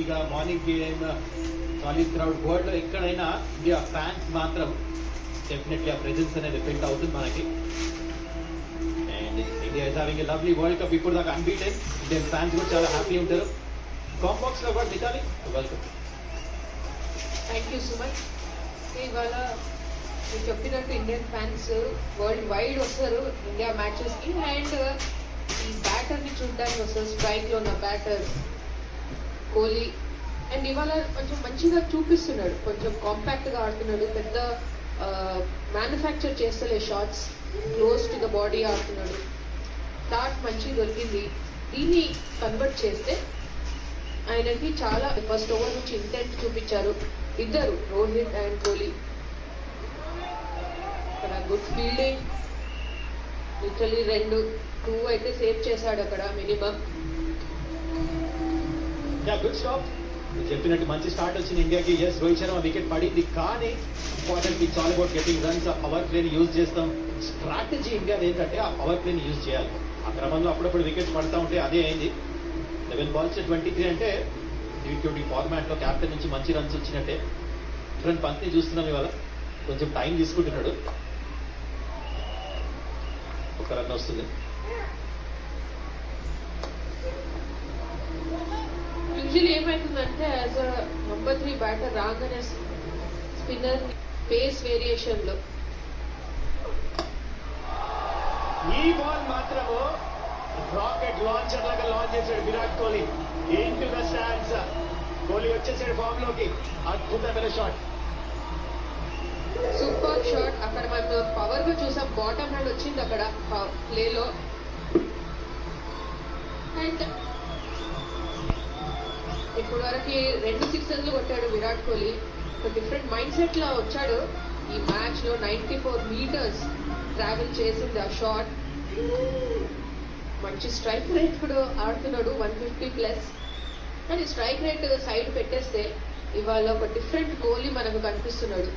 ఇక morning game solid crowd world లో ఎక్కడైనా ఇండియా ఫ్యాన్స్ మాత్రం డెఫినెట్లీ ఆ ప్రెజెన్స్ అనేది ఎఫెక్ట్ అవుతుంది మనకి. And India is having a lovely world cup. ఇప్పుడు దాకా అన్బీటెన్. ఇండియన్ ఫ్యాన్స్ కూడా చాలా హ్యాపీ ఉంటారు. కాంబాక్స్ లో కూడా Mithali welcome. Thank you so much. ఇవాళ మీరు చెప్పినట్టు ఇండియన్ ఫ్యాన్స్ వరల్డ్ వైడ్ వస్తారు ఇండియా మ్యాచెస్కి. అండ్ ఈ బ్యాటర్ని చూడడానికి వస్తారు. స్ట్రైక్లో ఉన్న బ్యాటర్ కోహ్లీ. అండ్ ఇవాళ కొంచెం మంచిగా చూపిస్తున్నాడు, కొంచెం కాంపాక్ట్గా ఆడుతున్నాడు, పెద్ద మ్యానుఫ్యాక్చర్ చేస్తలే shots, close to the body ఆడుతున్నాడు. స్టార్ట్ మంచిగా దొరికింది. దీన్ని కన్వర్ట్ చేస్తే ఆయనకి చాలా ఫస్ట్ ఓవర్ నుంచి ఇంటెంట్ చూపించారు ఇద్దరు, రోహిత్ అండ్ కోహ్లీ. అక్కడ గుడ్ ఫీల్డింగ్, లిటరలీ 2 అయితే సేవ్ చేశాడు అక్కడ మినిమం. Good stop. చెప్పినట్టు మంచి స్టార్ట్ వచ్చింది ఇండియాకి. ఎస్, రోహిత్ శర్మ వికెట్ పడింది, కానీ important it's all about getting runs. ఆ పవర్ ప్లేని యూజ్ చేస్తాం. స్ట్రాటజీ ఇండియా ఏంటంటే ఆ పవర్ ప్లేని యూజ్ చేయాలి. ఆ క్రమంలో అప్పుడప్పుడు వికెట్స్ పడతా ఉంటే అదే అయింది. 11 balls 23 అంటే T20 ఫార్మాట్ లో క్యాప్టెన్ నుంచి మంచి రన్స్ వచ్చినట్టే. ఇటువంటి పంత్ని చూస్తున్నాం ఇవాళ. కొంచెం టైం తీసుకుంటున్నాడు. ఒక రన్ వస్తుంది. యూజువల్లీ ఏమవుతుందంటే యాజ్ అ నంబర్ 3 బ్యాటర్ రాగానే స్పిన్నర్ పేస్ వేరియేషన్ లో ఈ బాల్ మాత్రము రాకెట్ లాంచర్ లాగా లాంచ్ చేశాడు Virat Kohli. Into the stands. Kohli వచ్చేసాడు ఫామ్ లోకి. అద్భుతమైన షాట్, సూపర్ షాట్. అక్కడ మనం పవర్ గా చూసాం, బాటమ్ హ్యాండ్ వచ్చింది అక్కడ ప్లేలో. అండ్ ఇప్పుడు వరకు 2 సిక్సర్లు కొట్టాడు విరాట్ కోహ్లీ. ఒక డిఫరెంట్ మైండ్ సెట్ లో వచ్చాడు ఈ మ్యాచ్ లో. 94 meters ట్రావెల్ చేసింది ఆ షాట్. మంచి స్ట్రైక్ రేట్ కూడా ఆడుతున్నాడు, 150+. కానీ స్ట్రైక్ రేట్ సైడ్ పెట్టేస్తే ఇవాళ ఒక డిఫరెంట్ కోహ్లీ మనకు కనిపిస్తున్నాడు.